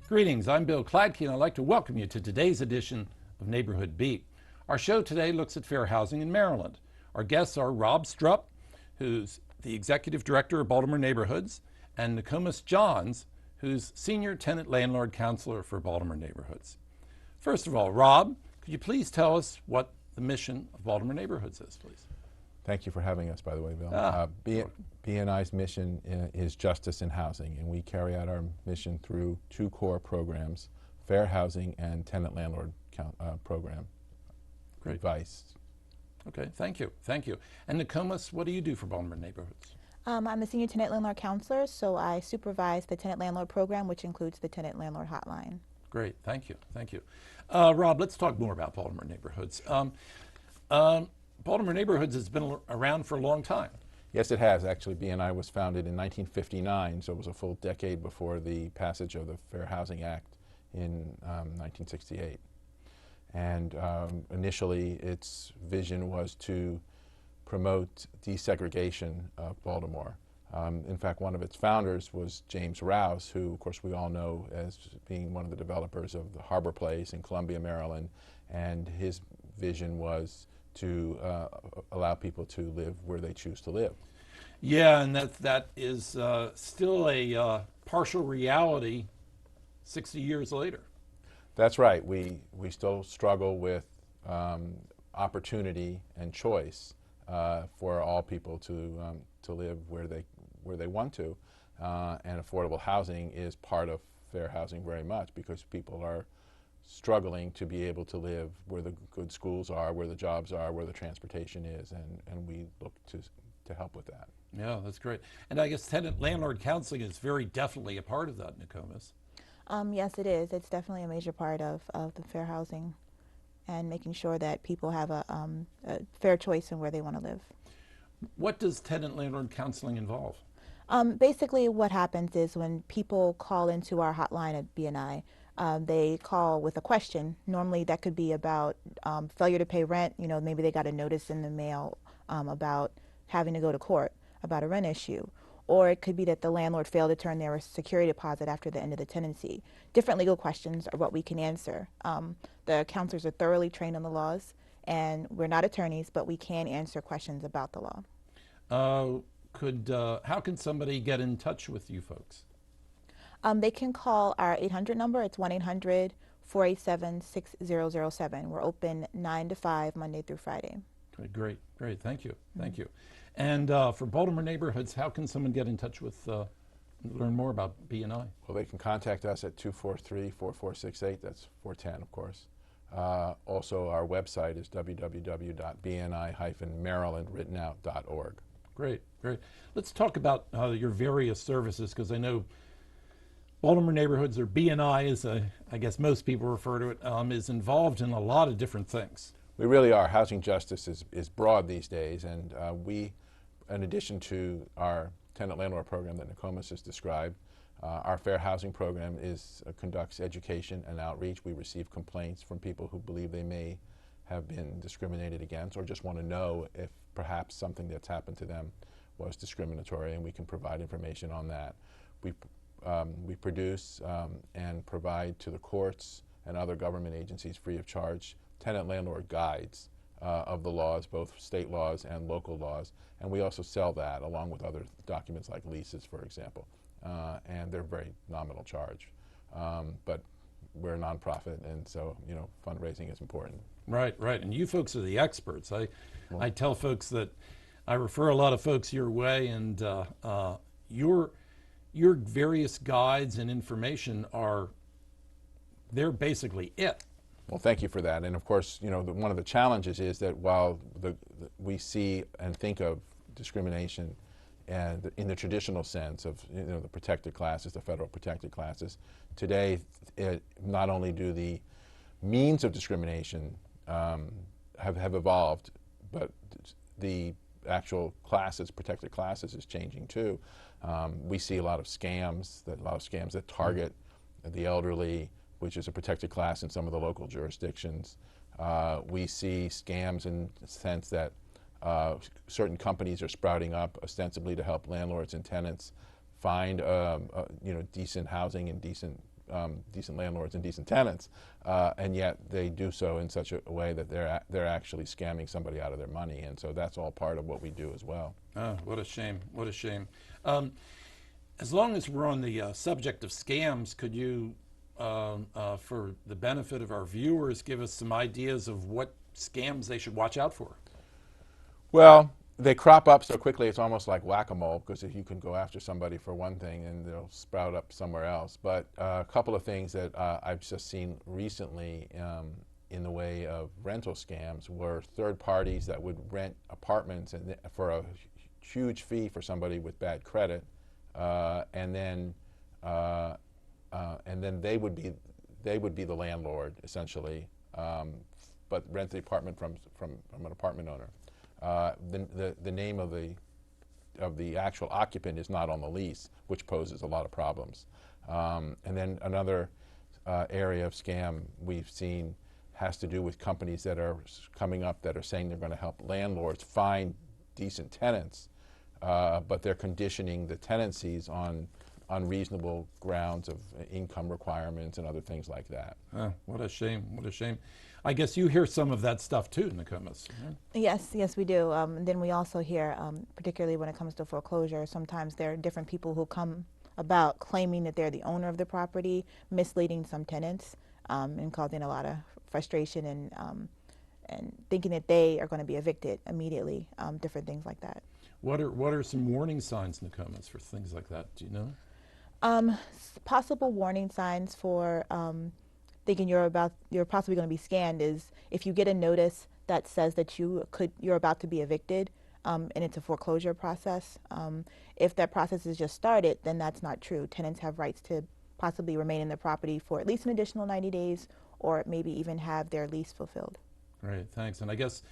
Greetings, I'm Bill Kladke, and I'd like to welcome you to today's edition of Neighborhood Beat. Our show today looks at fair housing in Maryland. Our guests are Rob Strupp, who's the Executive Director of Baltimore Neighborhoods, and Nokomis Johns, who's Senior Tenant Landlord Counselor for Baltimore Neighborhoods. First of all, Rob, could you please tell us what the mission of Baltimore Neighborhoods is, please? Thank you for having us, by the way, Bill. BNI's mission is justice in housing, and we carry out our mission through two core programs, fair housing and tenant landlord program. Great. Advice. Okay, thank you, thank you. And Nokomis, what do you do for Baltimore Neighborhoods? I'm a senior tenant landlord counselor, so I supervise the tenant landlord program, which includes the tenant landlord hotline. Great, thank you, thank you. Rob, let's talk more about Baltimore Neighborhoods. Baltimore Neighborhoods has been around for a long time. Yes, it has. Actually, BNI was founded in 1959, so it was a full decade before the passage of the Fair Housing Act in 1968. And initially, its vision was to promote desegregation of Baltimore. In fact, one of its founders was James Rouse, who, of course, we all know as being one of the developers of the Harbor Place in Columbia, Maryland. And his vision was to allow people to live where they choose to live. Yeah, and that is still a partial reality 60 years later. That's right. We still struggle with opportunity and choice for all people to live where they want to, and affordable housing is part of fair housing very much because people are struggling to be able to live where the good schools are, where the jobs are, where the transportation is, and we look to help with that. Yeah, that's great. And I guess tenant landlord counseling is very definitely a part of that, Nokomis. Yes, it is. It's definitely a major part of the fair housing and making sure that people have a fair choice in where they want to live. What does tenant landlord counseling involve? Basically, what happens is when people call into our hotline at BNI, they call with a question. Normally that could be about failure to pay rent. You know, maybe they got a notice in the mail about having to go to court about a rent issue. Or it could be that the landlord failed to turn their security deposit after the end of the tenancy. Different legal questions are what we can answer. The counselors are thoroughly trained on the laws, and we're not attorneys, but we can answer questions about the law. How can somebody get in touch with you folks? They can call our 800 number. It's 1-800-487-6007. We're open 9 to 5, Monday through Friday. Okay, great, great. Thank you, thank you. And for Baltimore Neighborhoods, how can someone get in touch with, learn more about BNI? Well, they can contact us at 243-4468. That's 410, of course. Also, our website is www.bni-maryland.org. Great, great. Let's talk about your various services, because I know Baltimore Neighborhoods, or BNI, as I guess most people refer to it, is involved in a lot of different things. We really are. Housing justice is broad these days, and we, in addition to our tenant landlord program that Nokomis has described, our fair housing program conducts education and outreach. We receive complaints from people who believe they may have been discriminated against or just want to know if perhaps something that's happened to them was discriminatory, and we can provide information on that. We produce and provide to the courts and other government agencies free of charge tenant landlord guides of the laws, both state laws and local laws, and we also sell that along with other documents like leases, for example, and they're very nominal charge, but we're a nonprofit, and so fundraising is important. Right, right, and you folks are the experts. I tell folks that I refer a lot of folks your way, and your various guides and information they're basically it. Well, thank you for that. And of course, one of the challenges is that while we see and think of discrimination and in the traditional sense of the protected classes, the federal protected classes, today not only do the means of discrimination have evolved, but the actual classes, protected classes, is changing too. We see a lot of scams that target the elderly, which is a protected class in some of the local jurisdictions. We see scams in the sense that certain companies are sprouting up ostensibly to help landlords and tenants find decent housing and decent decent landlords and decent tenants, and yet they do so in such a way that they're actually scamming somebody out of their money, and so that's all part of what we do as well. Oh, what a shame! What a shame. As long as we're on the subject of scams, could you, for the benefit of our viewers, give us some ideas of what scams they should watch out for? Well, they crop up so quickly it's almost like whack-a-mole, because if you can go after somebody for one thing and they'll sprout up somewhere else. But a couple of things that I've just seen recently in the way of rental scams were third parties that would rent apartments for a huge fee for somebody with bad credit, and then they would be the landlord essentially, but rent the apartment from an apartment owner. The name of the actual occupant is not on the lease, which poses a lot of problems. And then another area of scam we've seen has to do with companies that are coming up that are saying they're going to help landlords find decent tenants, but they're conditioning the tenancies on unreasonable grounds of income requirements and other things like that. Oh, what a shame! What a shame! I guess you hear some of that stuff too, Nokomis. Right? Yes, we do. Then we also hear, particularly when it comes to foreclosure, sometimes there are different people who come about claiming that they're the owner of the property, misleading some tenants, and causing a lot of frustration and thinking that they are going to be evicted immediately. Different things like that. What are some warning signs, Nokomis, for things like that? Do you know? Possible warning signs for thinking you're possibly going to be scammed is if you get a notice that says that you're about to be evicted, and it's a foreclosure process. If that process is just started, then that's not true. Tenants have rights to possibly remain in the property for at least an additional 90 days, or maybe even have their lease fulfilled. Great, thanks. And I guess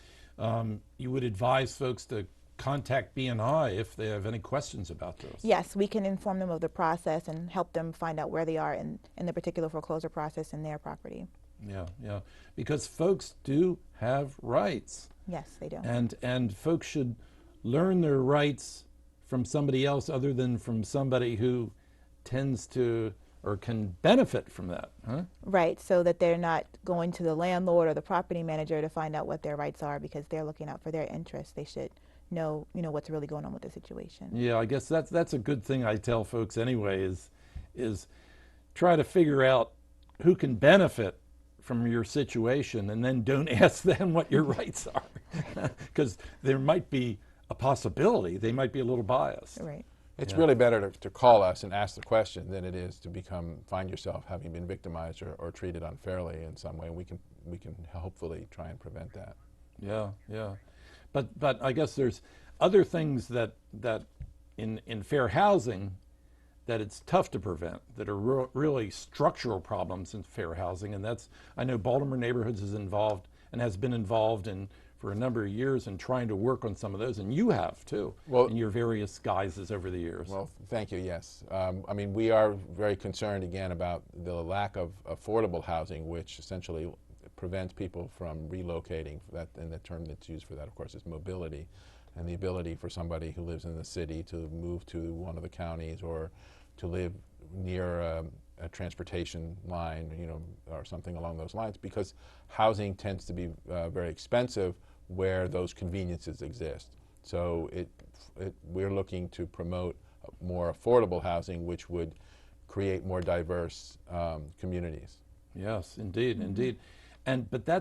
you would advise folks to contact BNI if they have any questions about this. Yes, we can inform them of the process and help them find out where they are in the particular foreclosure process in their property. Yeah, because folks do have rights. Yes, they do. And folks should learn their rights from somebody else other than from somebody who tends to or can benefit from that, huh? Right, so that they're not going to the landlord or the property manager to find out what their rights are because they're looking out for their interests. They should know, what's really going on with the situation. Yeah, I guess that's a good thing I tell folks anyway is try to figure out who can benefit from your situation and then don't ask them what your rights are because there might be a possibility they might be a little biased. Right. It's really better to call us and ask the question than it is to find yourself having been victimized or treated unfairly in some way. We can hopefully try and prevent that. Yeah. But I guess there's other things that in fair housing that it's tough to prevent, that are really structural problems in fair housing, and that's, I know Baltimore Neighborhoods is involved and has been involved for a number of years in trying to work on some of those, and you have too, in your various guises over the years. Well, thank you, yes. I mean, we are very concerned again about the lack of affordable housing, which essentially prevents people from relocating. And the term that's used for that, of course, is mobility, and the ability for somebody who lives in the city to move to one of the counties or to live near a transportation line, or something along those lines, because housing tends to be very expensive where those conveniences exist. So we're looking to promote more affordable housing, which would create more diverse communities. Yes, indeed. But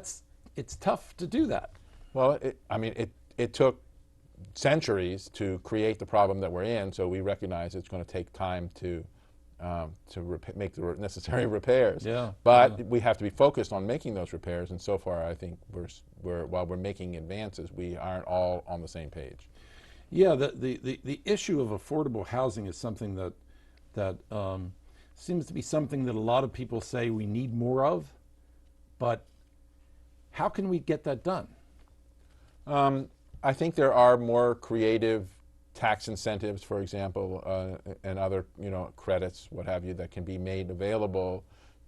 it's tough to do that. Well, it took centuries to create the problem that we're in, so we recognize it's going to take time to make the necessary repairs. Yeah. But we have to be focused on making those repairs, and so far I think while we're making advances, we aren't all on the same page. Yeah, the issue of affordable housing is something that seems to be something that a lot of people say we need more of, but how can we get that done? I think there are more creative tax incentives, for example, and other credits, what have you, that can be made available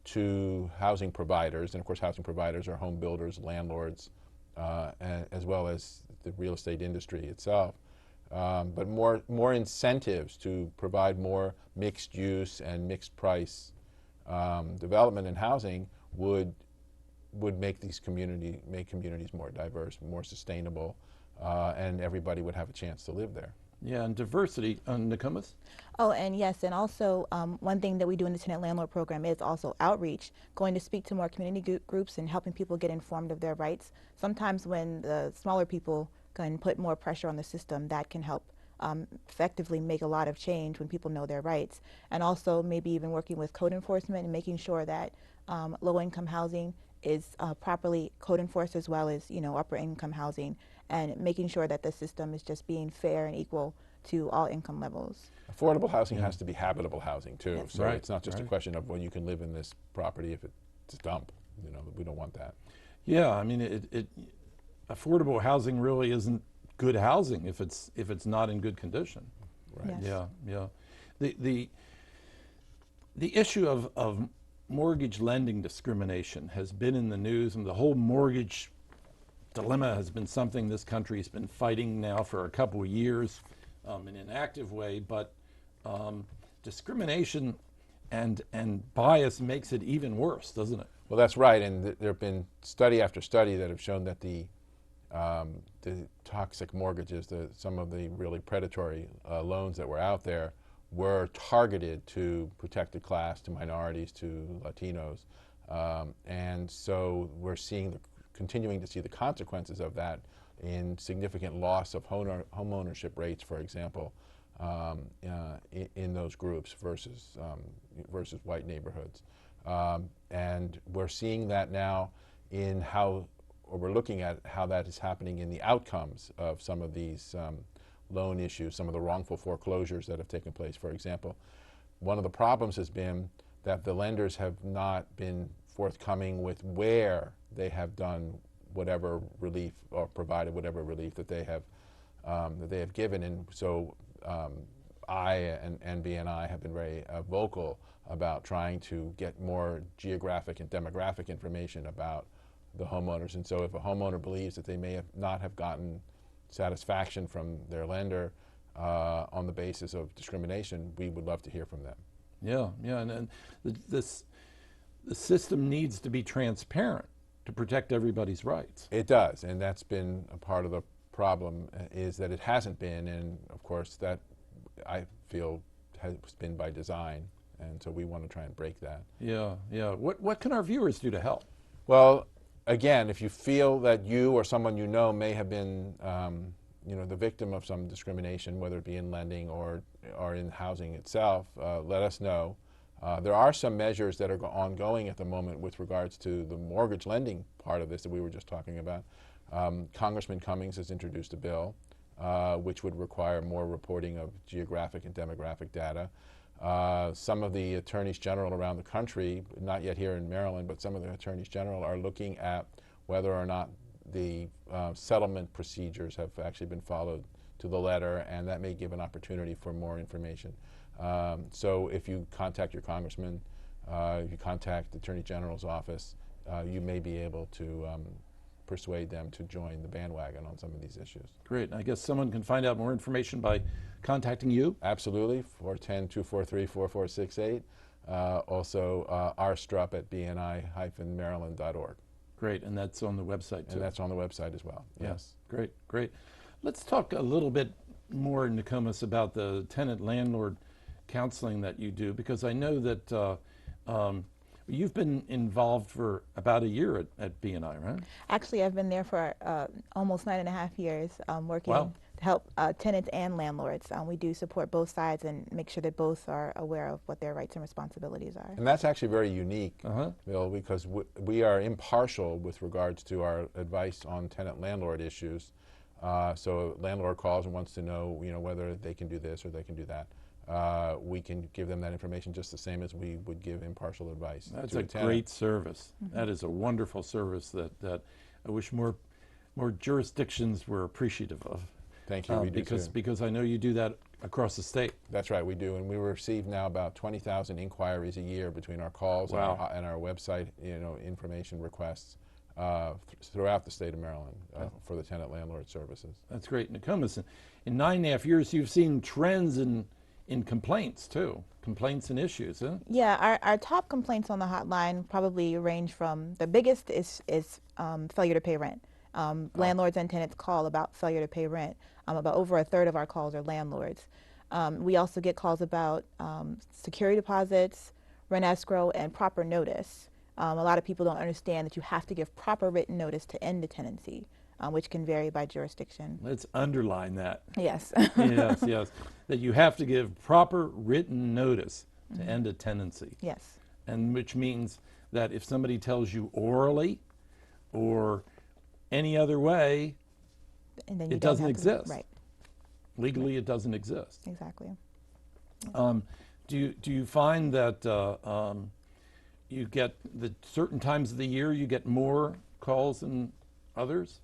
to housing providers. And of course, housing providers are home builders, landlords, as well as the real estate industry itself. But more incentives to provide more mixed use and mixed price development and housing would make communities more diverse, more sustainable, and everybody would have a chance to live there. Yeah, and diversity, Nokomis? Oh, and yes, and also one thing that we do in the tenant landlord program is also outreach, going to speak to more community groups and helping people get informed of their rights. Sometimes when the smaller people can put more pressure on the system, that can help effectively make a lot of change when people know their rights. And also maybe even working with code enforcement and making sure that low-income housing is properly code enforced, as well as, you know, upper income housing, and making sure that the system is just being fair and equal to all income levels. Affordable housing has to be habitable housing too. Yes. So Right, it's not just a right. question of when you can live in this property if it's a dump. You know, we don't want that. Yeah, I mean, affordable housing really isn't good housing if it's not in good condition. Right. Yes. Yeah, yeah. The issue of mortgage lending discrimination has been in the news, and the whole mortgage dilemma has been something this country has been fighting now for a couple of years in an active way, but discrimination and bias makes it even worse, doesn't it? Well, that's right, and there have been study after study that have shown that the toxic mortgages, some of the really predatory loans that were out there, were targeted to protected class, to minorities, to Latinos, and so we're continuing to see the consequences of that in significant loss of home ownership rates, for example, in those groups versus white neighborhoods. And we're seeing that now or we're looking at how that is happening in the outcomes of some of these loan issues, some of the wrongful foreclosures that have taken place, for example. One of the problems has been that the lenders have not been forthcoming with where they have done whatever relief or provided whatever relief that they have given. And so I and BNI have been very vocal about trying to get more geographic and demographic information about the homeowners. And so if a homeowner believes that they may not have gotten satisfaction from their lender on the basis of discrimination, we would love to hear from them. Yeah, yeah, and the system needs to be transparent to protect everybody's rights. It does, and that's been a part of the problem, is that it hasn't been, and of course that I feel has been by design, and so we want to try and break that. Yeah, yeah. What can our viewers do to help? Well, again, if you feel that you or someone you know may have been the victim of some discrimination, whether it be in lending or in housing itself, let us know. There are some measures that are ongoing at the moment with regards to the mortgage lending part of this that we were just talking about. Congressman Cummings has introduced a bill which would require more reporting of geographic and demographic data. Some of the attorneys general around the country, not yet here in Maryland, but some of the attorneys general are looking at whether or not the settlement procedures have actually been followed to the letter, and that may give an opportunity for more information. So if you contact your congressman, if you contact the Attorney General's office, you may be able to persuade them to join the bandwagon on some of these issues. Great. I guess someone can find out more information by contacting you? Absolutely, 410-243-4468. Also, rstrupp at bni-maryland.org. Great, and that's on the website too? And that's on the website as well, yes. Great, great. Let's talk a little bit more, Nokomis, about the tenant-landlord counseling that you do, because I know that you've been involved for about a year at BNI, right? Actually, I've been there for almost 9.5 years, working Wow. to help tenants and landlords. We do support both sides and make sure that both are aware of what their rights and responsibilities are. And that's actually very unique, Bill, because we are impartial with regards to our advice on tenant-landlord issues. So a landlord calls and wants to know, whether they can do this or they can do that. We can give them that information just the same as we would give impartial advice. That's a great service. That is a wonderful service that I wish more jurisdictions were appreciative of. Thank you. We do too. Because I know you do that across the state. That's right, we do, and we receive now about 20,000 inquiries a year between our calls Wow. and our website, information requests throughout the state of Maryland for the tenant landlord services. That's great. Nokomis, in 9.5 years, you've seen trends in in complaints too, complaints and issues, huh? Yeah, our top complaints on the hotline probably range from the biggest is failure to pay rent. Landlords and tenants call about failure to pay rent. About over a third of our calls are landlords. We also get calls about security deposits, rent escrow, and proper notice. A lot of people don't understand that you have to give proper written notice to end a tenancy, which can vary by jurisdiction. Let's underline that. Yes. Yes, yes. That you have to give proper written notice to end a tenancy. Yes. And which means that if somebody tells you orally or any other way, And then you it don't doesn't have to- exist. Right. Legally, it doesn't exist. Exactly. Do you find that you get the certain times of the year you get more calls than others?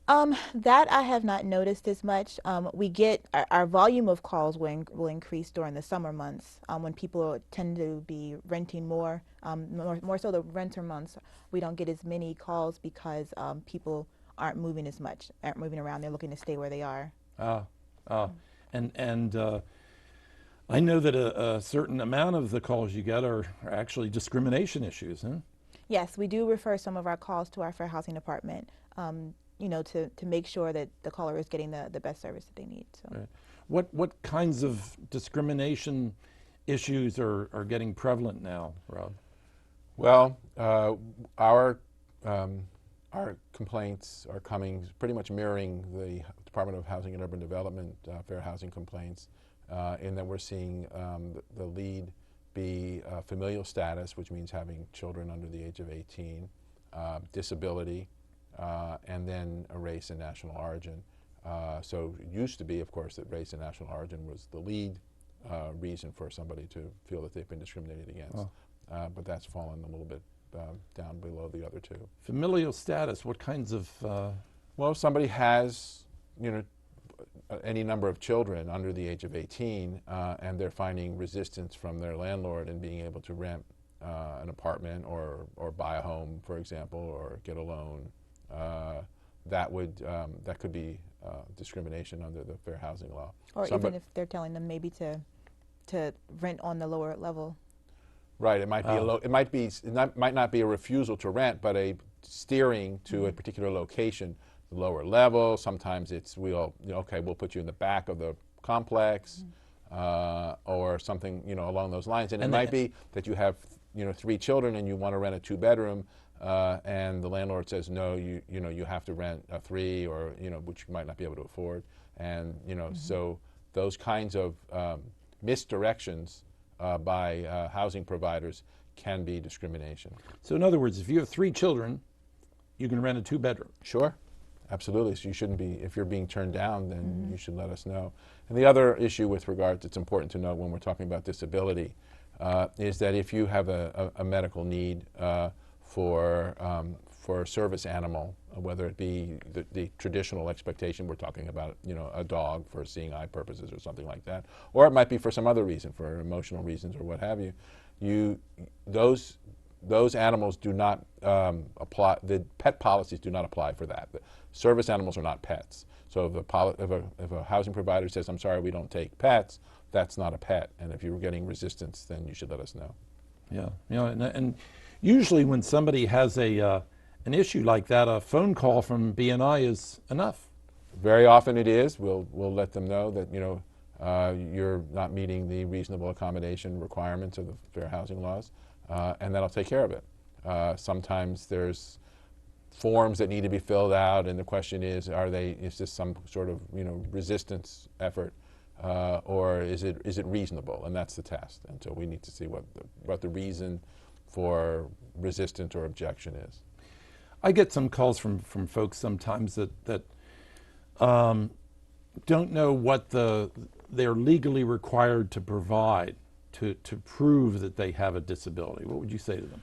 That I have not noticed as much. We get our volume of calls will increase during the summer months when people tend to be renting more. More so the renter months, we don't get as many calls because people aren't moving as much, aren't moving around. They're looking to stay where they are. And I know that a certain amount of the calls you get are actually discrimination issues, huh? Yes, we do refer some of our calls to our fair housing department. To make sure that the caller is getting the best service that they need. So. Right. What kinds of discrimination issues are getting prevalent now, Rob? Well, our complaints are coming pretty much mirroring the Department of Housing and Urban Development fair housing complaints, in that we're seeing the lead be familial status, which means having children under the age of 18, disability, and then a race and national origin. So it used to be, of course, that race and national origin was the lead reason for somebody to feel that they've been discriminated against. But that's fallen a little bit down below the other two. Familial status, what kinds of... Well, if somebody has, any number of children under the age of 18, and they're finding resistance from their landlord in being able to rent an apartment or buy a home, for example, or get a loan, that could be discrimination under the fair housing law. Or even if they're telling them maybe to rent on the lower level. Right. It might be might not be a refusal to rent, but a steering to a particular location, the lower level. Sometimes it's we'll put you in the back of the complex, or something along those lines. And it might be that you have 3 children and you want to rent a 2-bedroom. And the landlord says no, you have to rent a 3, or which you might not be able to afford, and so those kinds of misdirections by housing providers can be discrimination. So in other words, if you have 3 children, you can rent a 2-bedroom. Sure, absolutely. So you shouldn't be, if you're being turned down, then you should let us know. And the other issue with regards, it's important to note when we're talking about disability, is that if you have a medical need for a service animal, whether it be the traditional expectation, we're talking about a dog for seeing eye purposes or something like that, or it might be for some other reason, for emotional reasons or what have you. Those animals do not apply. The pet policies do not apply for that. The service animals are not pets. So if a housing provider says, "I'm sorry, we don't take pets," that's not a pet. And if you're getting resistance, then you should let us know. Yeah, and usually when somebody has an issue like that, a phone call from BNI is enough. Very often it is. We'll let them know that you're not meeting the reasonable accommodation requirements of the fair housing laws, and that'll take care of it. Sometimes there's forms that need to be filled out, and the question is this some sort of resistance effort, or is it reasonable? And that's the test. And so we need to see what the reason for resistance or objection is. I get some calls from folks sometimes that don't know what they're legally required to provide to prove that they have a disability. What would you say to them?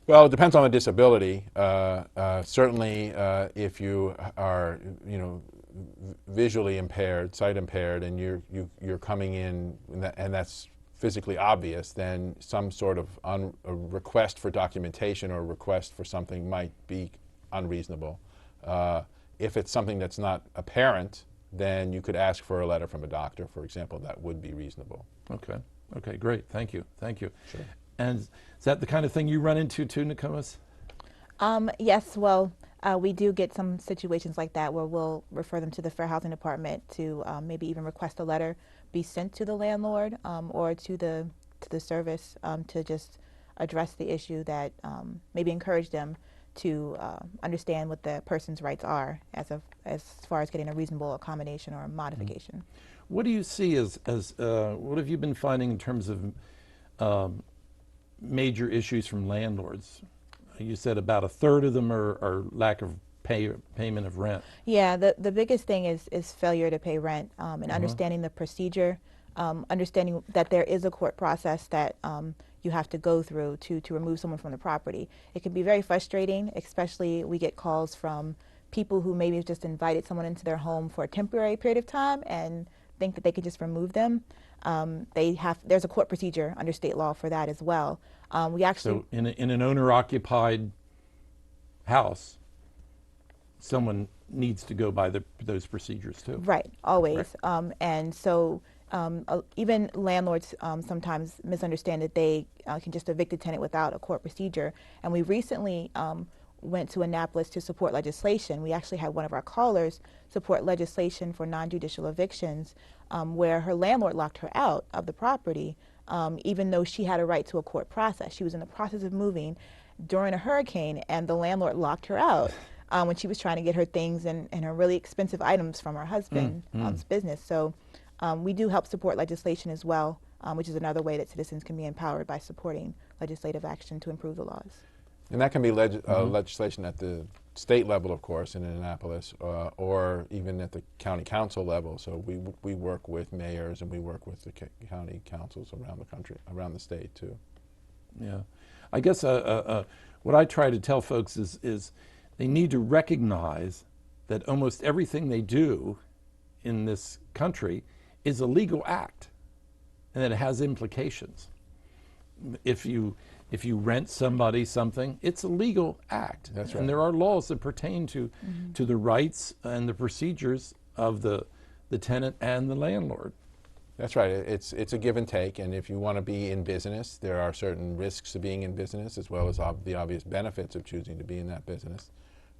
Well, it depends on the disability. Certainly, if you are visually impaired, sight impaired, and you're coming in and that's physically obvious, then some sort of a request for documentation or request for something might be unreasonable. If it's something that's not apparent, then you could ask for a letter from a doctor, for example. That would be reasonable. Okay. Okay, great. Thank you. Thank you. Sure. And is that the kind of thing you run into too, Nokomis? Yes, well, we do get some situations like that where we'll refer them to the Fair Housing Department to maybe even request a letter be sent to the landlord or to the service to just address the issue, that maybe encourage them to understand what the person's rights are as far as getting a reasonable accommodation or a modification. What do you see as what have you been finding in terms of major issues from landlords? You said about a third of them are lack of payment of rent. Yeah, the biggest thing is failure to pay rent and understanding the procedure, understanding that there is a court process that you have to go through to remove someone from the property. It can be very frustrating, especially we get calls from people who maybe have just invited someone into their home for a temporary period of time and think that they could just remove them. There's a court procedure under state law for that as well. We actually So in an owner-occupied house, someone needs to go by those procedures too. Right, always. Right. And so even landlords sometimes misunderstand that they can just evict a tenant without a court procedure. And we recently went to Annapolis to support legislation. We actually had one of our callers support legislation for non-judicial evictions where her landlord locked her out of the property even though she had a right to a court process. She was in the process of moving during a hurricane and the landlord locked her out when she was trying to get her things and her really expensive items from her husband's business. So we do help support legislation as well, which is another way that citizens can be empowered by supporting legislative action to improve the laws. And that can be legislation at the state level, of course, in Annapolis, or even at the county council level. So we work with mayors and we work with the county councils around the country, around the state too. Yeah, I guess what I try to tell folks is they need to recognize that almost everything they do in this country is a legal act, and that it has implications. If you rent somebody something, it's a legal act. That's right. And there are laws that pertain to the rights and the procedures of the tenant and the landlord. That's right. It's a give and take, and if you want to be in business, there are certain risks to being in business as well as the obvious benefits of choosing to be in that business.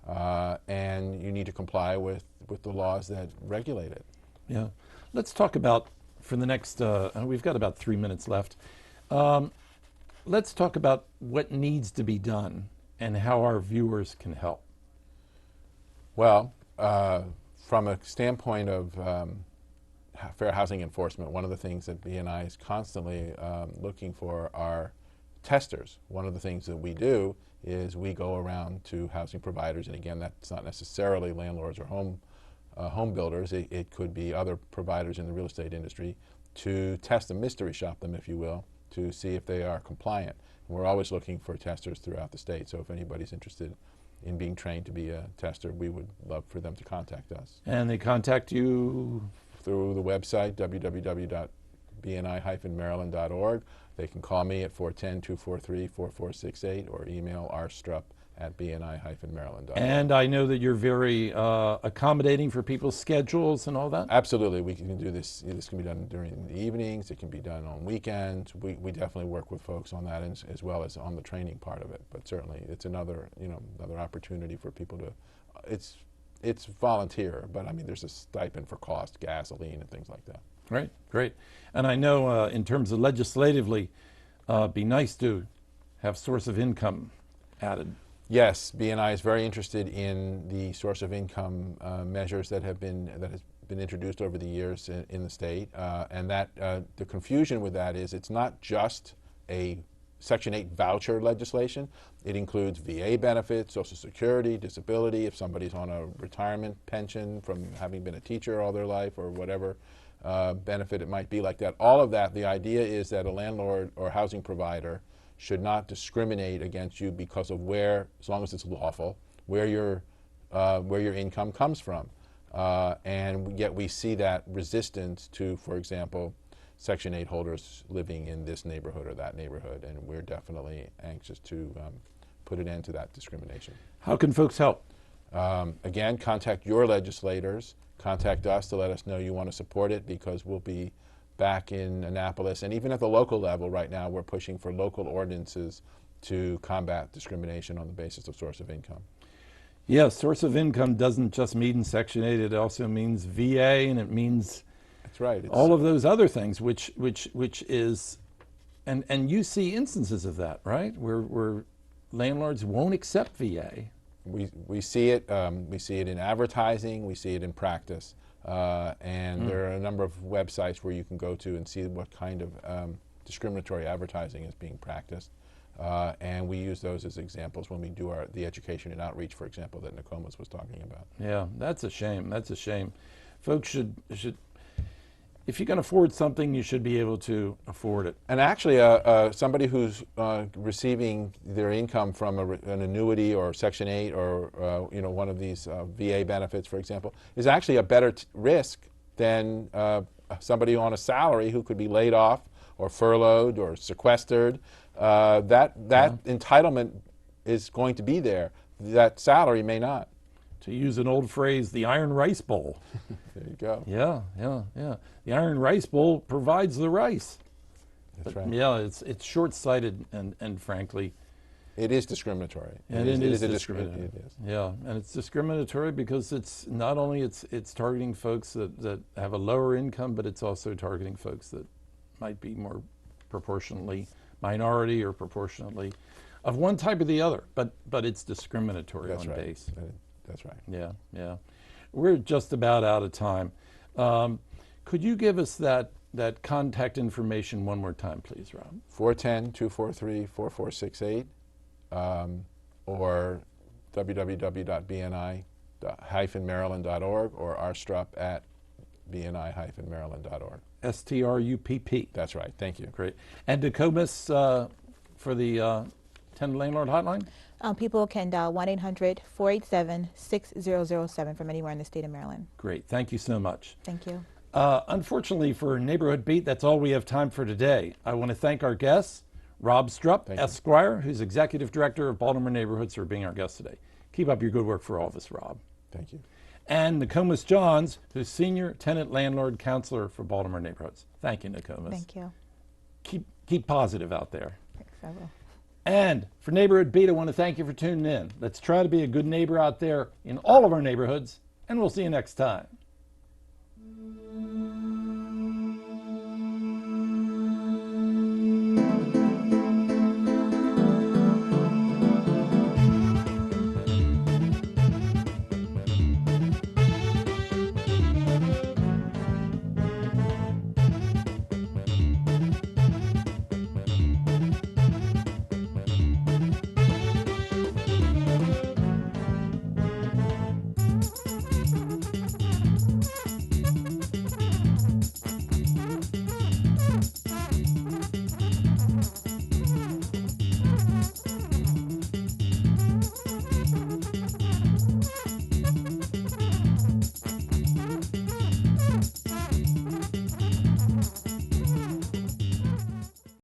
And you need to comply with the laws that regulate it. Yeah. Let's talk about, for the next, we've got about 3 minutes left. Let's talk about what needs to be done and how our viewers can help. Well, from a standpoint of fair housing enforcement, one of the things that BNI is constantly looking for are testers. One of the things that we do is we go around to housing providers, and again, that's not necessarily landlords or home builders. It could be other providers in the real estate industry, to test them, mystery shop them, if you will, to see if they are compliant. And we're always looking for testers throughout the state, so if anybody's interested in being trained to be a tester, we would love for them to contact us. And they contact you? Through the website, www.bni-maryland.org. They can call me at 410-243-4468 or email rstrupp@bni-maryland.org. And I know that you're very accommodating for people's schedules and all that? Absolutely. We can do this. This can be done during the evenings. It can be done on weekends. We definitely work with folks on that as well as on the training part of it. But certainly it's another opportunity for people to, it's volunteer, but I mean there's a stipend for cost, gasoline and things like that. Great, great. And I know in terms of legislatively, be nice to have source of income added. Yes, BNI is very interested in the source of income measures that has been introduced over the years in the state, and that the confusion with that is it's not just a Section 8 voucher legislation. It includes VA benefits, Social Security, disability, if somebody's on a retirement pension from having been a teacher all their life or whatever benefit it might be like that. All of that, the idea is that a landlord or housing provider should not discriminate against you because of where, as long as it's lawful, where your income comes from. And yet we see that resistance to, for example, Section 8 holders living in this neighborhood or that neighborhood, and we're definitely anxious to put an end to that discrimination. How can folks help? Again, contact your legislators, contact us to let us know you want to support it, because we'll be back in Annapolis. And even at the local level right now, we're pushing for local ordinances to combat discrimination on the basis of source of income. Yeah, source of income doesn't just mean Section 8, it also means VA, and it means That's right. It's, all of those other things, which is, and you see instances of that, right? Where landlords won't accept VA. we see it in advertising, we see it in practice, and there are a number of websites where you can go to and see what kind of discriminatory advertising is being practiced. And we use those as examples when we do the education and outreach, for example, that Nokomis was talking about. Yeah, that's a shame. That's a shame. Folks should, if you can afford something, you should be able to afford it. And actually, somebody who's receiving their income from an annuity or Section 8 or one of these VA benefits, for example, is actually a better risk than somebody on a salary who could be laid off or furloughed or sequestered. That entitlement is going to be there. That salary may not. To use an old phrase, the iron rice bowl. There you go. Yeah. The iron rice bowl provides the rice. That's But right. yeah, it's short-sighted and frankly, It is discriminatory. and it is a discriminatory. It is. Yeah, and it's discriminatory because it's not only it's targeting folks that have a lower income, but it's also targeting folks that might be more proportionately minority or proportionately of one type or the other. But it's discriminatory That's on right. base. That's right. Yeah. We're just about out of time. Could you give us that contact information one more time, please, Rob? 410-243-4468, or www.bni-maryland.org or rstrupp@bni-maryland.org. STRUPP. That's right. Thank you. Great. And Nokomis for the tenant landlord hotline? People can dial 1-800-487-6007 from anywhere in the state of Maryland. Great. Thank you so much. Thank you. Unfortunately for Neighborhood Beat, that's all we have time for today. I want to thank our guests, Rob Strupp, Thank you. Esquire, who's Executive Director of Baltimore Neighborhoods, for being our guest today. Keep up your good work for all of us, Rob. Thank you. And Nokomis Johns, who's Senior Tenant Landlord Counselor for Baltimore Neighborhoods. Thank you, Nokomis. Thank you. Keep positive out there. Thanks, I will. And for Neighborhood Beat, I want to thank you for tuning in. Let's try to be a good neighbor out there in all of our neighborhoods, and we'll see you next time.